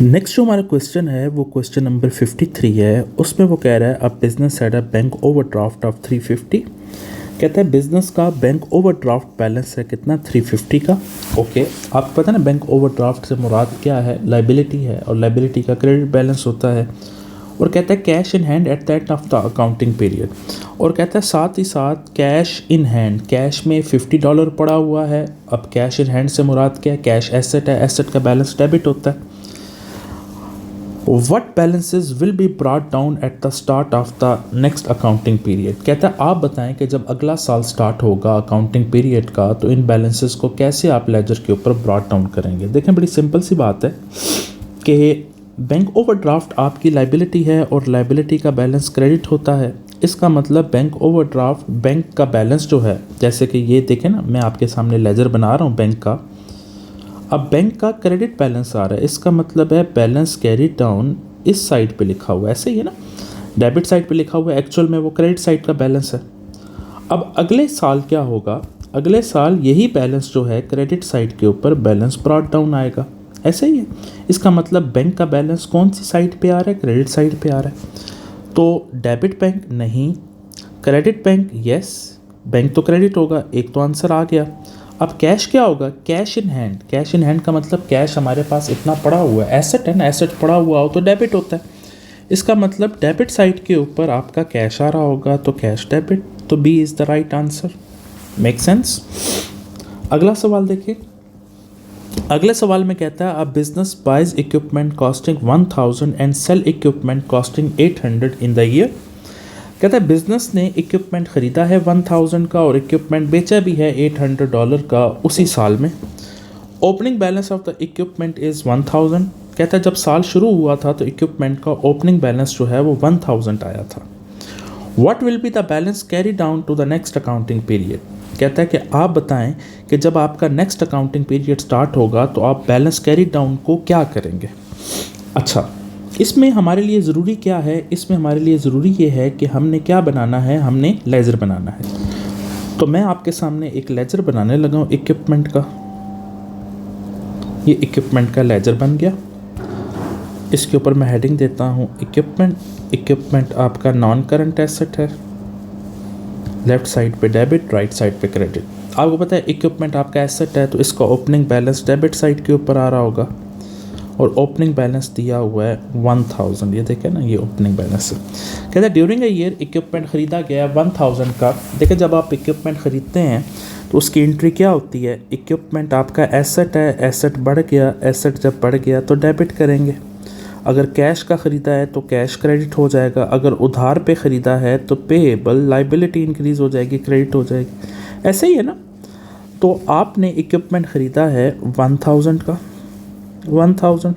Next जो हमारा question है वो क्वेश्चन नंबर 53 है। उसमें वो कह रहा है अब business had a bank overdraft of 350। कहता है बिजनेस का बैंक ओवरड्राफ्ट बैलेंस है कितना, 350 का। ओके, आपको पता है ना बैंक ओवरड्राफ्ट से मुराद क्या है, लाइबिलिटी है, और लाइबिलिटी का क्रेडिट बैलेंस होता है। और कहता है cash in hand at the end of the accounting period. और कहता है साथ ही साथ कैश इन हैंड, कैश में $50 पड़ा हुआ है। अब कैश इन हैंड से मुराद क्या है, कैश एसेट है, एसेट का बैलेंस डेबिट होता है। What balances will be brought down at the start of the next accounting period? कहता है आप बताएं कि जब अगला साल स्टार्ट होगा अकाउंटिंग पीरियड का तो इन बैलेंसेस को कैसे आप लेजर के ऊपर ब्रॉट डाउन करेंगे। देखें बड़ी सिंपल सी बात है कि बैंक ओवरड्राफ्ट आपकी लाइबिलिटी है और लाइबिलिटी का बैलेंस क्रेडिट होता है। इसका मतलब बैंक ओवरड्राफ्ट, बैंक का बैलेंस जो है, जैसे कि ये देखें ना, मैं आपके सामने लेजर बना रहा हूँ बैंक का। अब बैंक का क्रेडिट बैलेंस आ रहा है, इसका मतलब है बैलेंस कैरी डाउन इस साइड पे लिखा हुआ है, ऐसे ही है ना, डेबिट साइड पे लिखा हुआ है, एक्चुअल में वो क्रेडिट साइड का बैलेंस है। अब अगले साल क्या होगा, अगले साल यही बैलेंस जो है क्रेडिट साइड के ऊपर बैलेंस ब्रॉट डाउन आएगा, ऐसे ही है। इसका मतलब बैंक का बैलेंस कौन सी साइड पे आ रहा है, क्रेडिट साइड पे आ रहा है। तो डेबिट बैंक नहीं, क्रेडिट बैंक यस, बैंक तो क्रेडिट होगा, एक तो आंसर आ गया। अब कैश क्या होगा, cash in hand. Cash in hand का मतलब कैश हमारे पास इतना पड़ा हुआ है, एसेट है ना, एसेट पड़ा हुआ हो तो डेबिट होता है। इसका मतलब डेबिट साइड के ऊपर आपका कैश आ रहा होगा तो कैश डेबिट, तो B is the right answer. Make sense. अगला सवाल देखिए। अगले सवाल में कहता है अ business buys equipment costing 1000 and sell equipment costing 800 in the year. कहता है बिजनेस ने इक्विपमेंट ख़रीदा है 1000 का और इक्विपमेंट बेचा भी है $800 का उसी साल में। Opening balance of the equipment is 1000। कहता है जब साल शुरू हुआ था तो इक्विपमेंट का ओपनिंग बैलेंस जो है वो 1000 आया था। What will be the balance carry down to the next accounting period. कहता है कि आप बताएं कि जब आपका नेक्स्ट अकाउंटिंग पीरियड स्टार्ट होगा तो आप बैलेंस कैरी डाउन को क्या करेंगे। अच्छा, इसमें हमारे लिए ज़रूरी क्या है, इसमें हमारे लिए ज़रूरी ये है कि हमने क्या बनाना है, हमने लेजर बनाना है। तो मैं आपके सामने एक लेजर बनाने लगा हूँ इक्विपमेंट का। ये इक्विपमेंट का लेजर बन गया। इसके ऊपर मैं हेडिंग देता हूँ इक्विपमेंट। इक्विपमेंट आपका नॉन करंट एसेट है, लेफ़्ट साइड पे डेबिट, राइट साइड पे क्रेडिट। आपको पता है इक्विपमेंट आपका एसेट है तो इसका ओपनिंग बैलेंस डेबिट साइड के ऊपर आ रहा होगा और ओपनिंग बैलेंस दिया हुआ है 1000। ये देखें ना, ये ओपनिंग बैलेंस है। कहते हैं ड्यूरिंग अ ईयर इक्विपमेंट ख़रीदा गया 1000 का। देखें जब आप इक्विपमेंट ख़रीदते हैं तो उसकी एंट्री क्या होती है, इक्विपमेंट आपका एसेट है, एसेट बढ़ गया, एसेट जब बढ़ गया तो डेबिट करेंगे। अगर कैश का ख़रीदा है तो कैश क्रेडिट हो जाएगा, अगर उधार पे ख़रीदा है तो पेएबल, लाइबिलिटी इंक्रीज़ हो जाएगी, क्रेडिट हो जाएगी, ऐसे ही है ना। तो आपने इक्विपमेंट ख़रीदा है 1000 का, 1000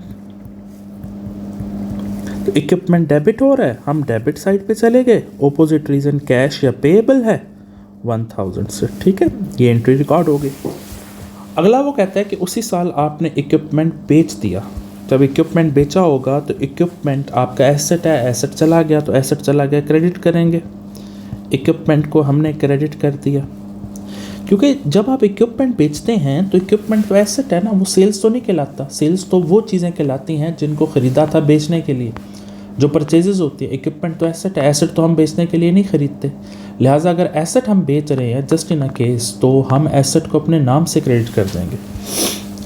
तो इक्विपमेंट डेबिट हो रहा है, हम डेबिट साइड पे चले गए, ऑपोजिट रीजन कैश या पेएबल है 1000 से, ठीक है, ये एंट्री रिकॉर्ड हो गई। अगला वो कहता है कि उसी साल आपने इक्विपमेंट बेच दिया। जब इक्विपमेंट बेचा होगा तो इक्विपमेंट आपका एसेट है, एसेट चला गया तो एसेट चला गया, क्रेडिट करेंगे। इक्विपमेंट को हमने क्रेडिट कर दिया क्योंकि जब आप इक्विपमेंट बेचते हैं तो इक्विपमेंट तो एसेट है ना, वो सेल्स तो नहीं कहलाता। सेल्स तो वो चीज़ें कहलाती हैं जिनको ख़रीदा था बेचने के लिए, जो परचेजेस होती है। इक्विपमेंट तो एसेट है, एसेट तो हम बेचने के लिए नहीं ख़रीदते। लिहाजा अगर एसेट हम बेच रहे हैं जस्ट इन अ केस, तो हम एसेट को अपने नाम से क्रेडिट कर देंगे।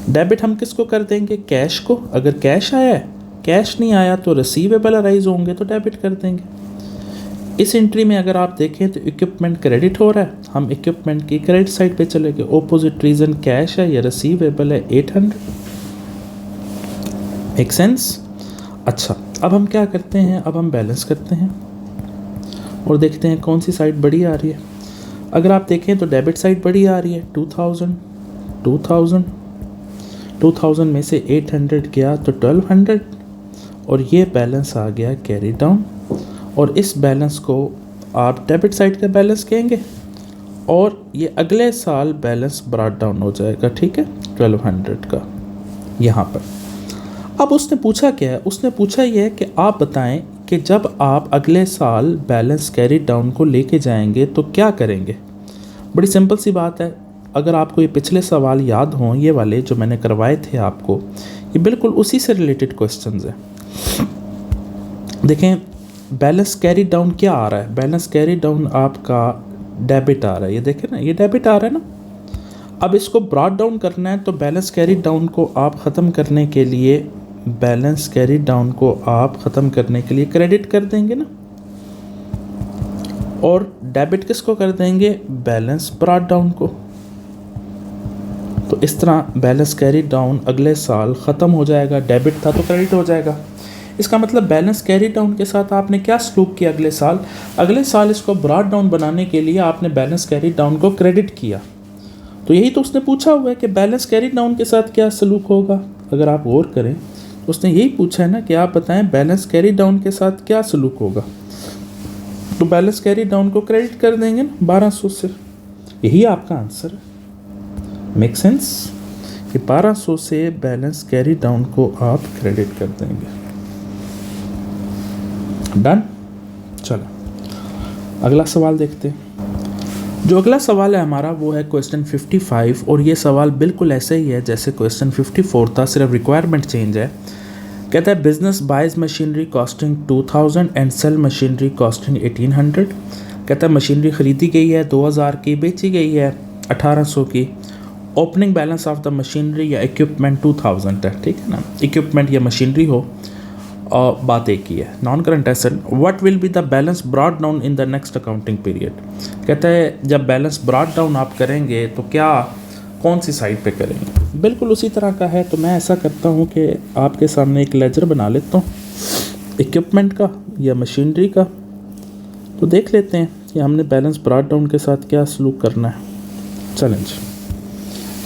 डेबिट हम किसको कर देंगे, कैश को। अगर कैश आया है, कैश नहीं आया तो रिसीवेबल अराइज होंगे तो डेबिट कर देंगे। इस एंट्री में अगर आप देखें तो इक्विपमेंट क्रेडिट हो रहा है, हम इक्विपमेंट की क्रेडिट साइड पे चले गए। ऑपोजिट रीजन कैश है या रिसीवेबल है 800। Make sense. अच्छा, अब हम क्या करते हैं, अब हम बैलेंस करते हैं और देखते हैं कौन सी साइड बड़ी आ रही है। अगर आप देखें तो डेबिट साइड बड़ी आ रही है 2000 में से 800 गया तो 1200 और ये बैलेंस आ गया कैरी डाउन। और इस बैलेंस को आप डेबिट साइड का बैलेंस कहेंगे और ये अगले साल बैलेंस ब्रॉट डाउन हो जाएगा, ठीक है, 1200 का यहाँ पर। अब उसने पूछा क्या है, उसने पूछा ये है कि आप बताएं कि जब आप अगले साल बैलेंस कैरी डाउन को लेके जाएंगे तो क्या करेंगे। बड़ी सिंपल सी बात है। अगर आपको ये पिछले सवाल याद हों, ये वाले जो मैंने करवाए थे आपको, ये बिल्कुल उसी से रिलेटेड क्वेश्चंस है। देखें बैलेंस कैरी डाउन क्या आ रहा है, बैलेंस कैरी डाउन आपका डेबिट आ रहा है, ये देखें ना, ये डेबिट आ रहा है ना। अब इसको ब्रॉट डाउन करना है तो बैलेंस कैरी डाउन को आप ख़त्म करने के लिए, बैलेंस कैरी डाउन को आप ख़त्म करने के लिए क्रेडिट कर देंगे ना, और डेबिट किसको कर देंगे, बैलेंस ब्रॉट डाउन को। तो इस तरह बैलेंस कैरी डाउन अगले साल ख़त्म हो जाएगा, डेबिट था तो क्रेडिट हो जाएगा। इसका मतलब बैलेंस कैरी डाउन के साथ आपने क्या सलूक किया अगले साल इसको ब्रॉट डाउन बनाने के लिए आपने बैलेंस कैरी डाउन को क्रेडिट किया। तो यही तो उसने पूछा हुआ है कि बैलेंस कैरी डाउन के साथ क्या सलूक होगा। अगर आप गौर करें तो उसने यही पूछा है ना कि आप बताएं बैलेंस कैरी डाउन के साथ क्या सलूक होगा। तो बैलेंस कैरी डाउन को क्रेडिट कर देंगे ना 1200 से, यही आपका आंसर है। मेक सेंस कि 1200 से बैलेंस कैरी डाउन को आप क्रेडिट कर देंगे। डन। चलो अगला सवाल देखते हैं। जो अगला सवाल है हमारा वो है क्वेश्चन 55, और ये सवाल बिल्कुल ऐसे ही है जैसे क्वेश्चन 54 था, सिर्फ रिक्वायरमेंट चेंज है। कहता है business buys machinery costing 2000 and sell machinery costing 1800। कहता है मशीनरी ख़रीदी गई है 2000 की, बेची गई है 1800 की। Opening balance of the machinery या इक्विपमेंट 2000 है, ठीक है ना, इक्विपमेंट या मशीनरी हो, और बात एक ही है। Non current asset, what will be the balance brought down in the next accounting period. कहता है जब बैलेंस ब्रॉट डाउन आप करेंगे तो क्या कौन सी साइड पे करेंगे, बिल्कुल उसी तरह का है। तो मैं ऐसा करता हूँ कि आपके सामने एक लेजर बना लेता हूँ इक्विपमेंट का या मशीनरी का, तो देख लेते हैं कि हमने बैलेंस ब्रॉट डाउन के साथ क्या सलूक करना है। चैलेंज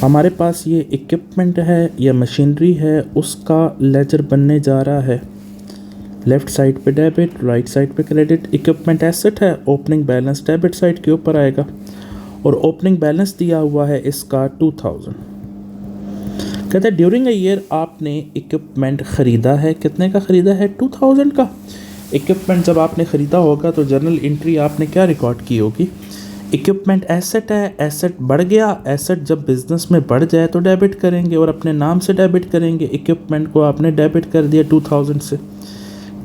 हमारे पास ये इक्विपमेंट है या मशीनरी है, उसका लेजर बनने जा रहा है। लेफ़्ट साइड पे डेबिट, राइट साइड पे क्रेडिट। इक्विपमेंट एसेट है, ओपनिंग बैलेंस डेबिट साइड के ऊपर आएगा, और ओपनिंग बैलेंस दिया हुआ है इसका 2000। कहते हैं ड्यूरिंग अ ईयर आपने इक्विपमेंट ख़रीदा है, कितने का ख़रीदा है, 2000 का। इक्विपमेंट जब आपने ख़रीदा होगा तो जर्नल एंट्री आपने क्या रिकॉर्ड की होगी, इक्विपमेंट एसेट है, एसेट बढ़ गया, एसेट जब बिज़नेस में बढ़ जाए तो डेबिट करेंगे और अपने नाम से डेबिट करेंगे। इक्विपमेंट को आपने डेबिट कर दिया 2000 से।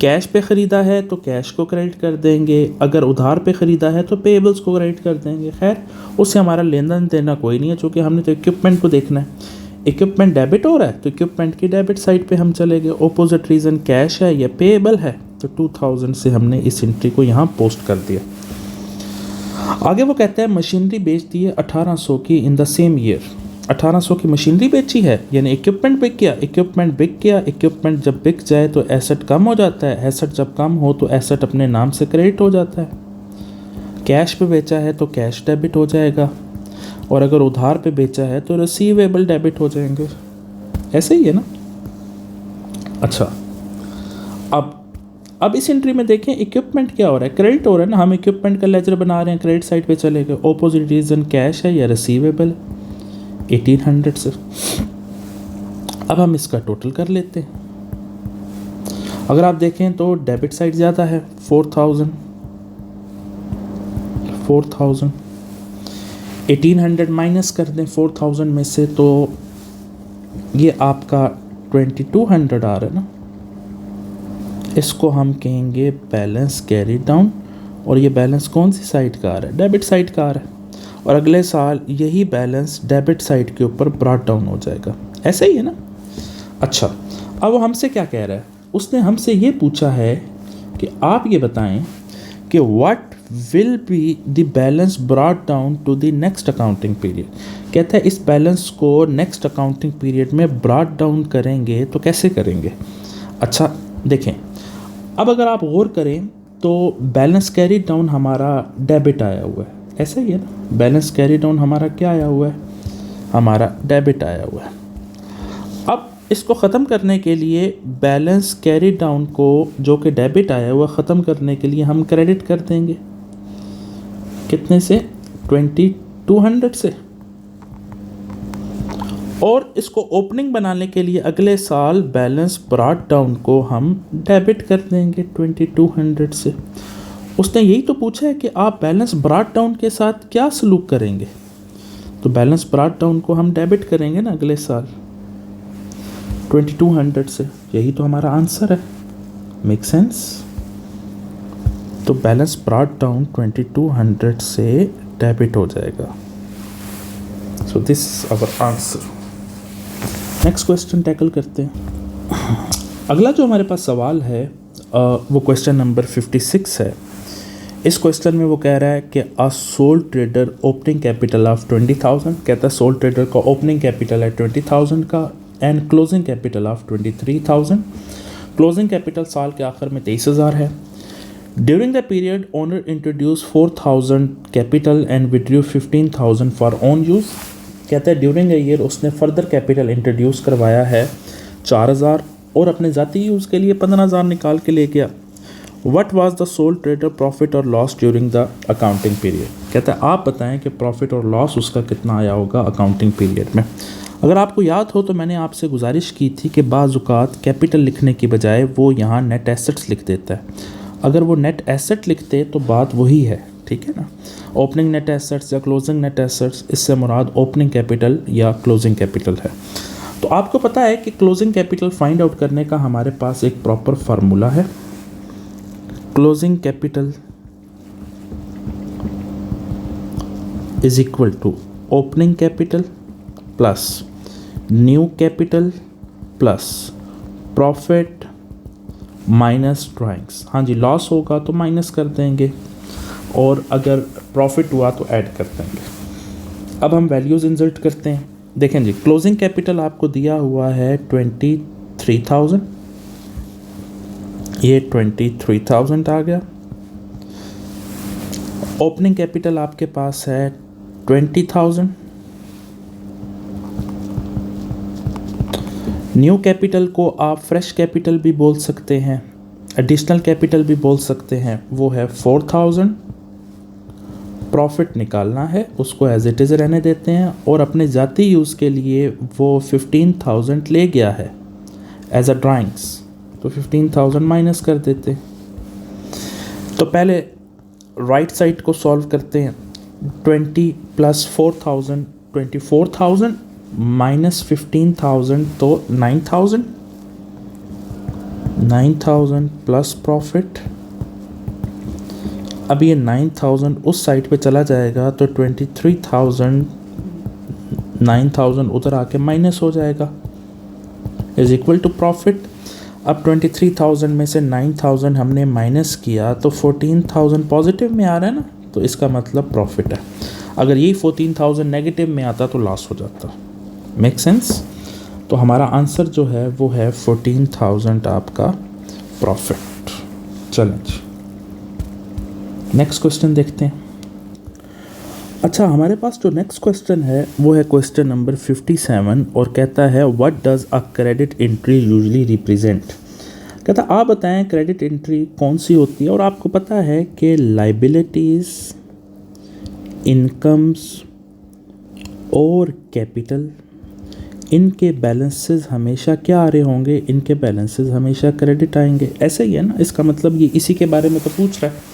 कैश पे ख़रीदा है तो कैश को क्रेडिट कर देंगे, अगर उधार पे ख़रीदा है तो पेबल्स को क्रेडिट कर देंगे। खैर उससे हमारा लेना देना कोई नहीं है, चूँकि हमने तो इक्विपमेंट को देखना है। इक्विपमेंट डेबिट हो रहा है तो इक्विपमेंट की डेबिट साइड पे हम चले गए। ऑपोजिट रीज़न कैश है या पेबल है, तो 2000 से हमने इस एंट्री को यहाँ पोस्ट कर दिया। आगे वो कहता है मशीनरी बेच दी है 1800 की इन द सेम ईयर। 1800 की मशीनरी बेची है, यानी इक्विपमेंट बिक गया, इक्विपमेंट बिक गया। इक्विपमेंट जब बिक जाए तो एसेट कम हो जाता है, एसेट जब कम हो तो एसेट अपने नाम से क्रेडिट हो जाता है। कैश पे बेचा है तो कैश डेबिट हो जाएगा, और अगर उधार पे बेचा है तो रिसीवेबल डेबिट हो जाएंगे। ऐसे ही है ना। अच्छा अब इस एंट्री में देखें इक्विपमेंट क्या हो रहा है, क्रेडिट हो रहा है ना। हम इक्विपमेंट का लेजर बना रहे हैं, क्रेडिट साइड पे चले गए। ऑपोजिट रीजन कैश है या रिसीवेबल 1800 से। अब हम इसका टोटल कर लेते हैं। अगर आप देखें तो डेबिट साइड ज़्यादा है 4000, 1800 माइनस कर दें 4000 में से, तो ये आपका 2200 आ रहा है ना। इसको हम कहेंगे बैलेंस कैरी डाउन, और ये बैलेंस कौन सी साइड का आ रहा है, डेबिट साइड का आ रहा है। और अगले साल यही बैलेंस डेबिट साइड के ऊपर ब्रॉट डाउन हो जाएगा। ऐसा ही है ना। अच्छा अब वो हमसे क्या कह रहा है, उसने हमसे ये पूछा है कि आप ये बताएं कि what will be the balance brought down to the next accounting period. कहता है इस बैलेंस को नेक्स्ट अकाउंटिंग पीरियड में ब्रॉट डाउन करेंगे तो कैसे करेंगे। अच्छा देखें, अब अगर आप गौर करें तो बैलेंस कैरी डाउन हमारा डेबिट आया हुआ है, ऐसा ही है ना। बैलेंस कैरी डाउन हमारा क्या आया हुआ है, हमारा डेबिट आया हुआ है। अब इसको ख़त्म करने के लिए बैलेंस कैरी डाउन को जो कि डेबिट आया हुआ ख़त्म करने के लिए हम क्रेडिट कर देंगे, कितने से, 2200 से। और इसको ओपनिंग बनाने के लिए अगले साल बैलेंस ब्रॉट डाउन को हम डेबिट कर देंगे 2200 से। उसने यही तो पूछा है कि आप बैलेंस ब्रॉट डाउन के साथ क्या सलूक करेंगे, तो बैलेंस ब्रॉट डाउन को हम डेबिट करेंगे ना अगले साल। 2200 से, यही तो हमारा आंसर है। Make sense? तो बैलेंस ब्रॉट डाउन 2200 से डेबिट हो जाएगा। So this our answer. Next question tackle करते हैं। अगला जो हमारे पास सवाल है वो क्वेश्चन नंबर 56 है। इस क्वेश्चन में वो कह रहा है कि a soul trader opening capital of 20,000, कहता है सोल ट्रेडर का ओपनिंग कैपिटल है 20,000 का and closing capital of 23,000। Closing capital साल के आखिर में 23,000 है। During the period owner introduce 4,000 capital and withdrew 15,000 for own use. कहता है ड्यूरिंग ए ईयर उसने फर्दर कैपिटल इंट्रोड्यूस करवाया है 4,000 और अपने ज़ाती यूज़ के लिए 15,000 निकाल के ले गया। What was the sole trader profit और loss during the accounting period. कहता है आप बताएं कि प्रॉफिट और लॉस उसका कितना आया होगा अकाउंटिंग पीरियड में। अगर आपको याद हो तो मैंने आपसे गुजारिश की थी कि बाज़ औक़ात कैपिटल लिखने की बजाय वो यहाँ नेट एसेट्स लिख देता है। अगर वो नेट एसेट लिखते तो बात वही है, ठीक है ना। ओपनिंग नेट एसेट्स या क्लोजिंग नेट एसेट्स, इससे मुराद ओपनिंग कैपिटल या क्लोजिंग कैपिटल है। तो आपको पता है कि क्लोजिंग कैपिटल फाइंड आउट करने का हमारे पास एक प्रॉपर फार्मूला है। Closing capital is equal to opening capital plus new capital plus profit minus drawings. हाँ जी, लॉस होगा तो माइनस कर देंगे और अगर प्रॉफिट हुआ तो ऐड कर देंगे। अब हम वैल्यूज़ इंसर्ट करते हैं। देखें जी, क्लोजिंग कैपिटल आपको दिया हुआ है 23,000, ये 23,000 आ गया। ओपनिंग कैपिटल आपके पास है 20,000। न्यू कैपिटल को आप फ्रेश कैपिटल भी बोल सकते हैं, एडिशनल कैपिटल भी बोल सकते हैं, वो है 4,000। प्रॉफिट निकालना है, उसको एज इट इज़ रहने देते हैं और अपने ज़ाती यूज़ के लिए वो 15,000 ले गया है एज अ ड्राइंग्स, तो 15,000 माइनस कर देते। तो पहले राइट साइड को सॉल्व करते हैं। 20 प्लस 4,000 24,000 माइनस 15,000 तो 9,000। 9,000 प्लस प्रॉफिट। अब ये 9,000 उस साइड पे चला जाएगा तो 23,000 9,000 उधर आके माइनस हो जाएगा इज इक्वल टू प्रॉफिट। अब 23,000 में से 9,000 हमने माइनस किया तो 14,000 पॉजिटिव में आ रहा है ना, तो इसका मतलब प्रॉफिट है। अगर यही 14,000 नेगेटिव में आता तो लॉस हो जाता। Make sense? तो हमारा आंसर जो है वो है 14,000 आपका प्रॉफिट। चलें जी, नेक्स्ट क्वेश्चन देखते हैं। अच्छा, हमारे पास जो नेक्स्ट क्वेश्चन है वो है क्वेश्चन नंबर 57 और कहता है what does a credit entry usually represent. कहता आप बताएं क्रेडिट एंट्री कौन सी होती है। और आपको पता है कि लाइबिलिटीज़, इनकम्स और कैपिटल, इनके बैलेंसेस हमेशा क्या आ रहे होंगे, इनके बैलेंसेस हमेशा क्रेडिट आएंगे। ऐसे ही है ना, इसका मतलब ये इसी के बारे में तो पूछ रहा है।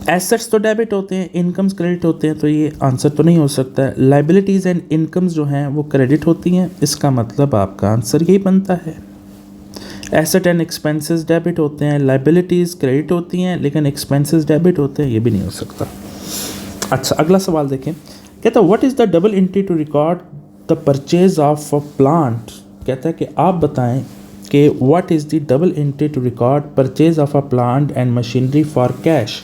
एसेट्स तो डेबिट होते हैं, इनकम्स क्रेडिट होते हैं, तो ये आंसर तो नहीं हो सकता है। लाइबिलिटीज़ एंड इनकम्स जो हैं वो क्रेडिट होती हैं, इसका मतलब आपका आंसर यही बनता है। एसेट एंड एक्सपेंसेस डेबिट होते हैं, लाइबिलिटीज़ क्रेडिट होती हैं लेकिन एक्सपेंसेस डेबिट होते हैं, ये भी नहीं हो सकता। अच्छा, अगला सवाल देखें। कहता है what is the double entry to record the purchase of a plant. कहता है कि आप बताएं कि what is the double entry to record purchase of a plant and machinery for cash.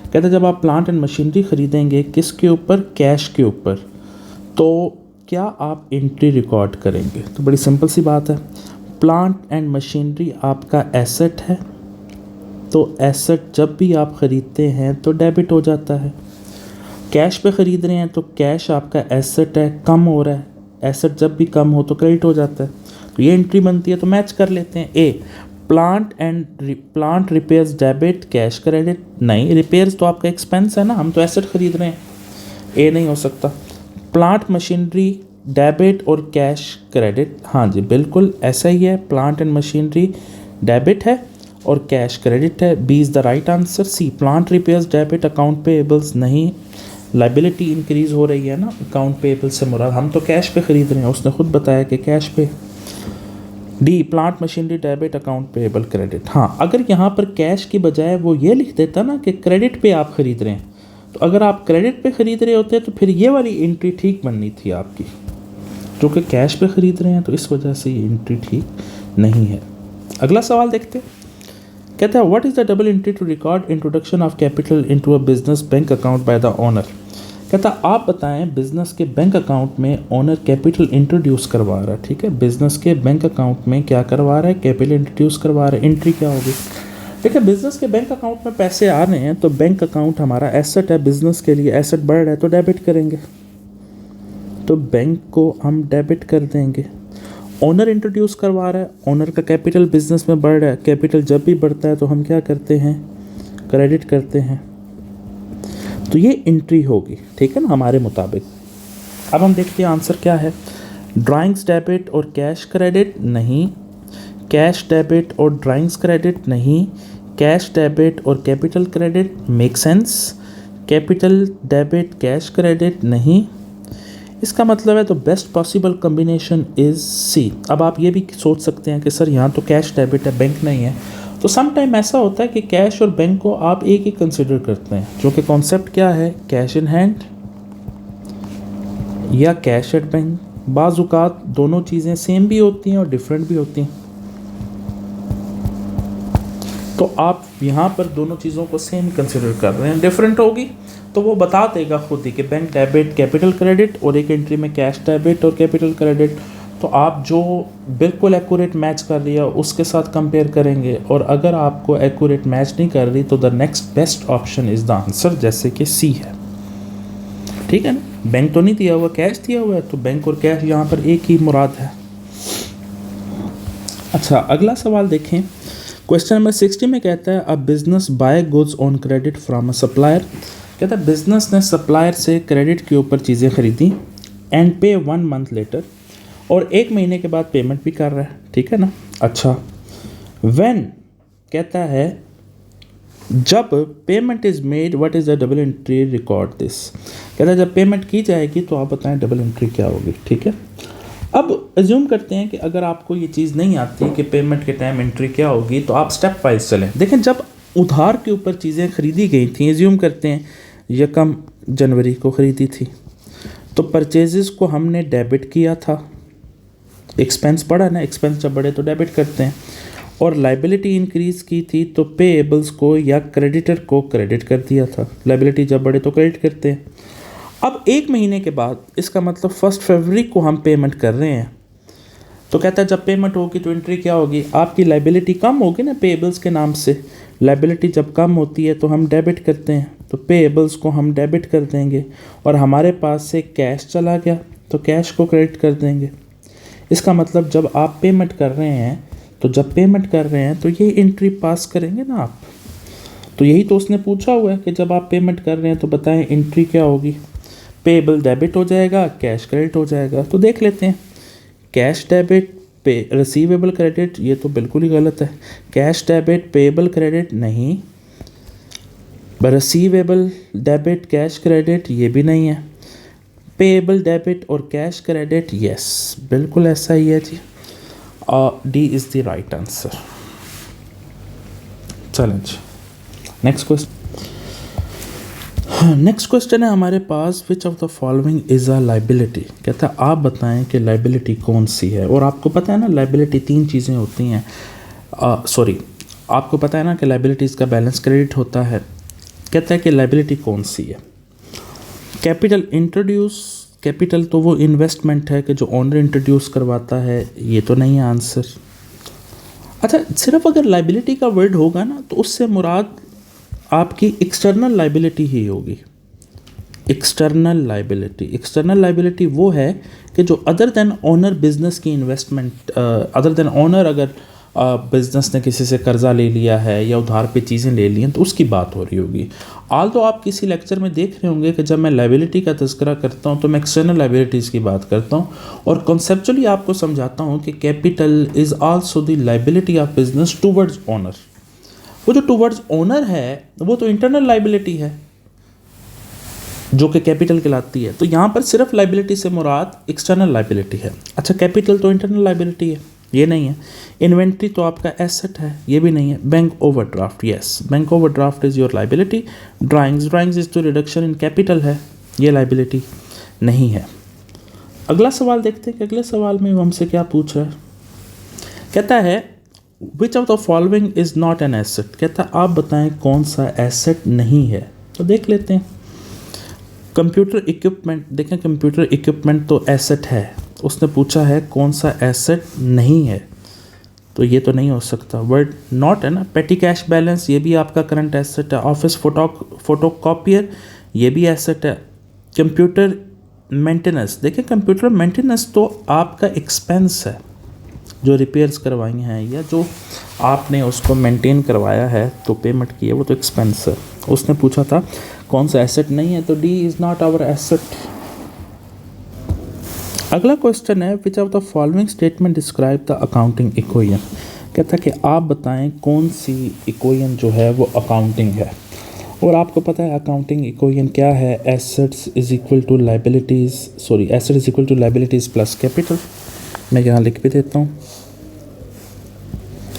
कहते हैं जब आप प्लांट एंड मशीनरी ख़रीदेंगे किसके ऊपर, कैश के ऊपर, तो क्या आप एंट्री रिकॉर्ड करेंगे। तो बड़ी सिंपल सी बात है, प्लांट एंड मशीनरी आपका एसेट है, तो एसेट जब भी आप ख़रीदते हैं तो डेबिट हो जाता है। कैश पे ख़रीद रहे हैं तो कैश आपका एसेट है, कम हो रहा है, एसेट जब भी कम हो तो क्रेडिट हो जाता है। तो ये एंट्री बनती है, तो मैच कर लेते हैं। A plant repairs debit, cash credit. नहीं, रिपेयर्स तो आपका एक्सपेंस है ना, हम तो एसेट ख़रीद रहे हैं, ए नहीं हो सकता। प्लांट मशीनरी डेबिट और कैश क्रेडिट, हाँ जी बिल्कुल ऐसा ही है, प्लांट एंड मशीनरी डेबिट है और कैश क्रेडिट है। B is the right answer. C plant repairs debit, account payables नहीं, लाइबिलिटी इंक्रीज़ हो रही है ना, अकाउंट पेएबल से मुराद, हम तो कैश पे ख़रीद रहे हैं, उसने खुद बताया कि कैश पे। D plant machinery debit account payable credit. हाँ, अगर यहाँ पर कैश की बजाय वो ये लिख देता ना कि क्रेडिट पे आप ख़रीद रहे हैं, तो अगर आप क्रेडिट पे ख़रीद रहे होते तो फिर ये वाली एंट्री ठीक बननी थी आपकी, जो कि कैश पे ख़रीद रहे हैं, तो इस वजह से ये एंट्री ठीक नहीं है। अगला सवाल देखते हैं। कहता है what is the double entry to record introduction of capital into a business bank account by the owner. कहता आप बताएं बिजनेस के बैंक अकाउंट में ओनर कैपिटल इंट्रोड्यूस करवा रहा है, ठीक है, बिजनेस के बैंक अकाउंट में क्या करवा रहा है, कैपिटल इंट्रोड्यूस करवा रहा है, एंट्री क्या होगी। ठीक है, बिजनेस के बैंक अकाउंट में पैसे आ रहे हैं तो बैंक अकाउंट हमारा एसेट है, बिजनेस के लिए एसेट बढ़ रहा है तो डेबिट करेंगे, तो बैंक को हम डेबिट कर देंगे। ओनर इंट्रोड्यूस करवा रहा है, ओनर का कैपिटल बिजनेस में बढ़ रहा है, कैपिटल जब भी बढ़ता है तो हम क्या करते हैं, क्रेडिट करते हैं, तो ये एंट्री होगी, ठीक है ना, हमारे मुताबिक। अब हम देखते हैं आंसर क्या है। ड्राइंग्स डेबिट और कैश क्रेडिट नहीं, कैश डेबिट और ड्राइंग्स क्रेडिट नहीं, कैश डेबिट और capital credit make sense, capital debit cash credit नहीं, इसका मतलब है तो best possible combination is C. अब आप ये भी सोच सकते हैं कि सर यहाँ तो कैश डेबिट है, बैंक नहीं है, तो सम टाइम ऐसा होता है कि कैश और बैंक को आप एक ही कंसिडर करते हैं, जो कि कॉन्सेप्ट क्या है, कैश इन हैंड या कैश एट बैंक। बाज़ औक़ात दोनों चीज़ें सेम भी होती हैं और डिफरेंट भी होती हैं, तो आप यहाँ पर दोनों चीज़ों को सेम कंसिडर कर रहे हैं, डिफरेंट होगी तो वो बता देगा खुद ही कि बैंक डेबिट कैपिटल क्रेडिट और एक एंट्री में कैश डेबिट और कैपिटल क्रेडिट, तो आप जो बिल्कुल एक्यूरेट मैच कर रही है उसके साथ कंपेयर करेंगे, और अगर आपको एक्यूरेट मैच नहीं कर रही तो the next best option is the answer, जैसे कि सी है, ठीक है ना। बैंक तो नहीं दिया हुआ, कैश दिया हुआ है, तो बैंक और कैश यहाँ पर एक ही मुराद है। अच्छा, अगला सवाल देखें। क्वेश्चन नंबर 60 में कहता है अ business buy goods on credit from a supplier. कहता है बिजनेस ने सप्लायर से क्रेडिट के ऊपर चीज़ें खरीदी एंड पे 1 मंथ लेटर, और 1 महीने के बाद पेमेंट भी कर रहा है, ठीक है ना। अच्छा, व्हेन कहता है जब payment is made what is the double entry record this. कहता है जब पेमेंट की जाएगी तो आप बताएं डबल एंट्री क्या होगी, ठीक है। अब एज्यूम करते हैं कि अगर आपको ये चीज़ नहीं आती कि पेमेंट के टाइम एंट्री क्या होगी, तो आप स्टेप वाइज चलें। देखें, जब उधार के ऊपर चीज़ें खरीदी गई थी, एज्यूम करते हैं 1 जनवरी को ख़रीदी थी, तो परचेजेस को हमने डेबिट किया था, एक्सपेंस बढ़ा ना, एक्सपेंस जब बढ़े तो डेबिट करते हैं, और लाइबिलिटी इंक्रीज़ की थी तो पेएबल्स को या क्रेडिटर को क्रेडिट कर दिया था, लाइबिलिटी जब बढ़े तो क्रेडिट करते हैं। अब 1 महीने के बाद, इसका मतलब 1 फरवरी को हम पेमेंट कर रहे हैं, तो कहता है जब पेमेंट होगी तो एंट्री क्या होगी, आपकी लाइबिलिटी कम होगी ना पेएबल्स के नाम से, लाइबिलिटी जब कम होती है तो हम डेबिट करते हैं, तो पेएबल्स को हम डेबिट कर देंगे, और हमारे पास से कैश चला गया तो कैश को क्रेडिट कर देंगे। इसका मतलब जब आप पेमेंट कर रहे हैं, तो जब पेमेंट कर रहे हैं तो ये एंट्री पास करेंगे ना आप, तो यही तो उसने पूछा हुआ है कि जब आप पेमेंट कर रहे हैं तो बताएं एंट्री क्या होगी। पेएबल डेबिट हो जाएगा, कैश क्रेडिट हो जाएगा, तो देख लेते हैं। कैश डेबिट पे रिसीवेबल क्रेडिट, ये तो बिल्कुल ही गलत है। कैश डेबिट पेएबल क्रेडिट नहीं, रिसीवेबल डेबिट कैश क्रेडिट ये भी नहीं है, पेएबल डेबिट और कैश क्रेडिट यस बिल्कुल ऐसा ही है जी, D is the right answer. चलें जी, नेक्स्ट क्वेश्चन। नेक्स्ट क्वेश्चन है हमारे पास, which of the following is a liability. कहता है आप बताएं कि लाइबिलिटी कौन सी है, और आपको पता है ना लाइबिलिटी 3 चीज़ें होती हैं, आपको पता है ना कि लाइबिलिटीज़ का बैलेंस क्रेडिट होता है। कहता है कि लाइबिलिटी कौन सी है। कैपिटल इंट्रोड्यूस, कैपिटल तो वो इन्वेस्टमेंट है कि जो ओनर इंट्रोड्यूस करवाता है, ये तो नहीं है आंसर। अच्छा, सिर्फ अगर लाइबिलिटी का वर्ड होगा ना तो उससे मुराद आपकी एक्सटर्नल लाइबिलिटी ही होगी। एक्सटर्नल लाइबिलिटी वो है कि जो अदर देन ओनर बिजनेस की इन्वेस्टमेंट, अदर देन ओनर अगर बिज़नेस ने किसी से कर्ज़ा ले लिया है या उधार पे चीज़ें ले ली हैं तो उसकी बात हो रही होगी। आल तो आप किसी लेक्चर में देख रहे होंगे कि जब मैं लाइबिलिटी का तज़किरा करता हूँ तो मैं एक्सटर्नल लाइबिलिटीज़ की बात करता हूँ, और कॉन्सेप्चुअली आपको समझाता हूँ कि capital is also the liability of business towards owner. वो जो टूवर्ड्स ओनर है वो तो इंटरनल लाइबिलिटी है जो कि कैपिटल कहलाती है, तो यहाँ पर सिर्फ लाइबिलिटी से मुराद एक्सटर्नल लाइबिलिटी है। अच्छा, कैपिटल तो इंटरनल लाइबिलिटी है, ये नहीं है। इन्वेंट्री तो आपका एसेट है, ये भी नहीं है। Bank overdraft, yes, bank overdraft is your liability. Drawings is तो रिडक्शन इन कैपिटल है, ये लाइबिलिटी नहीं है। अगला सवाल देखते हैं कि अगले सवाल में वो हमसे क्या पूछ रहा है। कहता है which of the following is not an asset. कहता है आप बताएं कौन सा एसेट नहीं है। तो देख लेते हैं। कंप्यूटर इक्विपमेंट, देखें कंप्यूटर इक्विपमेंट तो एसेट है, उसने पूछा है कौन सा एसेट नहीं है, तो ये तो नहीं हो सकता। वर्ड नॉट है ना। पेटी कैश बैलेंस, ये भी आपका करंट एसेट है। ऑफिस फोटोकॉपियर, ये भी एसेट है। कंप्यूटर मेंटेनेंस, देखिए कंप्यूटर मेंटेनेंस तो आपका एक्सपेंस है, जो रिपेयर्स करवाई हैं या जो आपने उसको मेंटेन करवाया है तो पेमेंट की है, वो तो एक्सपेंस है। उसने पूछा था कौन सा एसेट नहीं है, तो D is not our asset. अगला क्वेश्चन है which of the following statement describe the accounting equation. कहता है कि आप बताएं कौन सी इक्वेशन जो है वो अकाउंटिंग है। और आपको पता है अकाउंटिंग इक्वेशन क्या है, assets is equal to liabilities, sorry asset is equal to liabilities plus capital. मैं यहाँ लिख भी देता हूँ,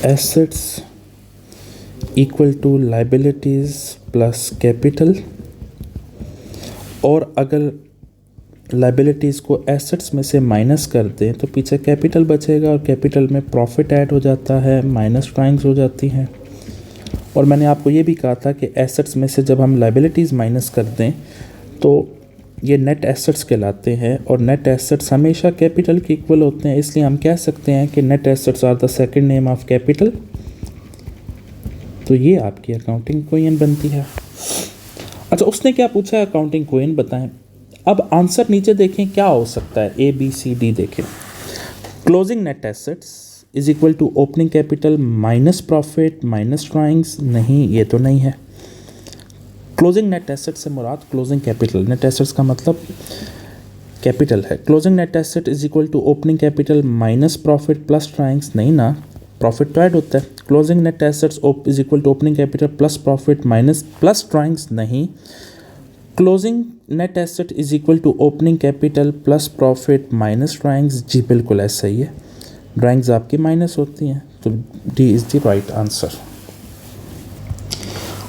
assets equal to liabilities plus capital. और अगर लाइबिलिटीज़ को एसेट्स में से माइनस कर दें तो पीछे कैपिटल बचेगा, और कैपिटल में प्रॉफिट ऐड हो जाता है, माइनस ड्राइंग्स हो जाती हैं। और मैंने आपको ये भी कहा था कि एसेट्स में से जब हम लाइबिलिटीज़ माइनस कर दें तो ये नेट एसेट्स कहलाते हैं, और नेट एसेट्स हमेशा कैपिटल के इक्वल होते हैं। इसलिए हम कह सकते हैं कि net assets are the second name of capital. तो ये आपकी अकाउंटिंग इक्वेशन बनती है। अच्छा, उसने क्या पूछा है, अकाउंटिंग इक्वेशन बताएं। अब आंसर नीचे देखें क्या हो सकता है, ए बी सी डी देखें। Closing net assets is equal to opening capital minus profit minus drawings, नहीं, ये तो नहीं है। क्लोजिंग नेट एसेट से मुराद क्लोजिंग कैपिटल, नेट एसेट्स का मतलब कैपिटल है। Closing net asset is equal to opening capital minus profit plus drawings, नहीं ना, प्रॉफिट तो ऐड होता है। Closing net assets is equal to opening capital plus profit minus plus drawings, नहीं। Closing net asset is equal to opening capital plus profit minus drawings, जी बिल्कुल ऐसा ही है, ड्राइंग्स आपकी माइनस होती हैं, तो D is the right answer.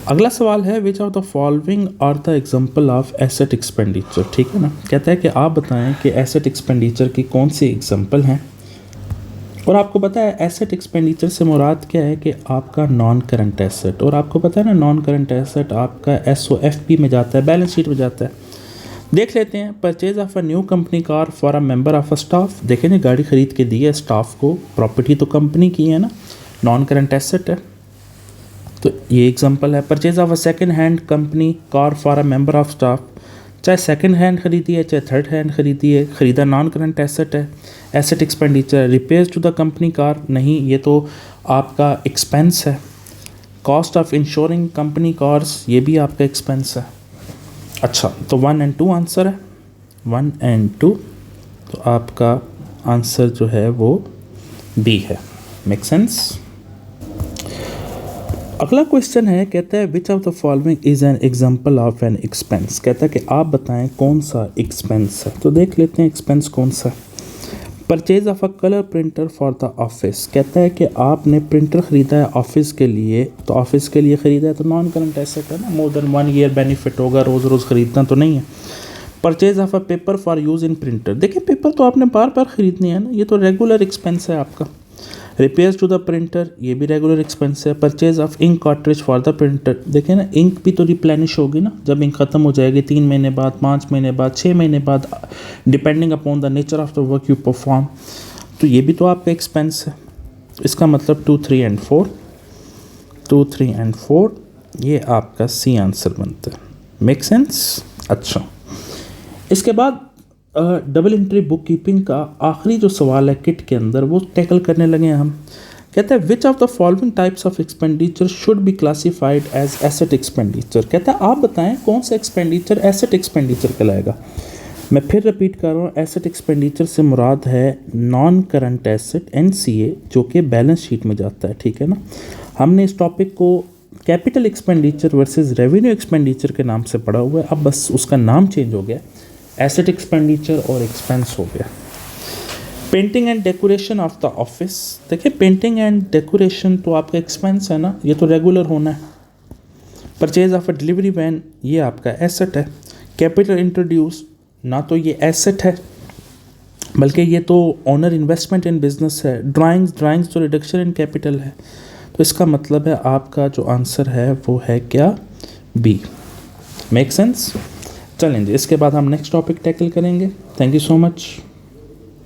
अगला सवाल है which of the following are the example of asset expenditure. ठीक है ना। कहता है कि आप बताएं कि एसेट एक्सपेंडिचर की कौन सी एग्जांपल हैं। और आपको पता है एसेट एक्सपेंडिचर से मुराद क्या है कि आपका नॉन करंट एसेट, और आपको पता है ना नॉन करंट एसेट आपका SOFP में जाता है, बैलेंस शीट में जाता है। देख लेते हैं। Purchase of a new company car for a member of a staff, देखें ना गाड़ी खरीद के दी है स्टाफ को, प्रॉपर्टी तो कंपनी की है ना, नॉन करंट एसेट है, तो ये एग्जांपल है। Purchase of a second hand company car for a member of staff, चाहे सेकंड हैंड खरीदी है चाहे थर्ड हैंड खरीदी है, खरीदा नॉन करंट एसेट है। Asset expenditure, repairs to the company car, नहीं, ये तो आपका एक्सपेंस है। Cost of insuring company cars, ये भी आपका एक्सपेंस है। अच्छा, तो 1 और 2 आंसर है, 1 और 2, तो आपका आंसर जो है वो बी है। Make sense. अगला क्वेश्चन है, कहता है which of the following is an example of an expense. कहता है कि आप बताएं कौन सा एक्सपेंस है। तो देख लेते हैं एक्सपेंस कौन सा है। Purchase of a colour printer for the office, कहता है कि आपने प्रिंटर ख़रीदा है ऑफिस के लिए, तो ऑफिस के लिए ख़रीदा है तो नॉन करंट एसेट है ना, मोर देन 1 ईयर बेनिफिट होगा, रोज़ रोज़ ख़रीदना तो नहीं है। Purchase of a paper for use in printer, देखिए पेपर तो आपने बार बार ख़रीदनी है ना, ये तो रेगुलर एक्सपेंस है आपका। रिपेयर्स टू द प्रिंटर, ये भी रेगुलर एक्सपेंस है। Purchase of ink cartridge for the printer, देखें ना इंक भी तो रिप्लेनिश होगी ना, जब इंक ख़त्म हो जाएगी 3 महीने बाद, 5 महीने बाद, 6 महीने बाद, depending upon the nature of the work you perform, तो ये भी तो आपका एक्सपेंस है। इसका मतलब 2, 3 और 4, 2, 3 और 4, ये आपका सी आंसर बनता है। Make sense. अच्छा, इसके बाद डबल एंट्री बुक कीपिंग का आखिरी जो सवाल है किट के अंदर, वो टैकल करने लगे हैं हम। कहता है which of the following types of expenditure should be classified as asset expenditure. कहता है आप बताएं कौन सा एक्सपेंडिचर एसेट एक्सपेंडिचर कहलाएगा। मैं फिर रिपीट कर रहा हूँ, एसेट एक्सपेंडिचर से मुराद है नॉन करंट एसेट NCA, जो कि बैलेंस शीट में जाता है। ठीक है ना। हमने इस टॉपिक को capital expenditure versus revenue expenditure के नाम से पढ़ा हुआ है, अब बस उसका नाम चेंज हो गया, एसेट एक्सपेंडिचर और एक्सपेंस हो गया। Painting and decoration of the office, देखिए पेंटिंग एंड डेकोरेशन तो आपका एक्सपेंस है ना, ये तो रेगुलर होना है। Purchase of a delivery van, ये आपका एसेट है। कैपिटल इंट्रोड्यूस, ना तो ये एसेट है बल्कि ये तो ऑनर इन्वेस्टमेंट इन बिजनेस है। ड्राइंग्स तो रिडक्शन इन कैपिटल है। तो इसका मतलब है आपका जो आंसर है वो है क्या, बी। Make sense. चलें जी, इसके बाद हम नेक्स्ट टॉपिक टैकल करेंगे। Thank you so much.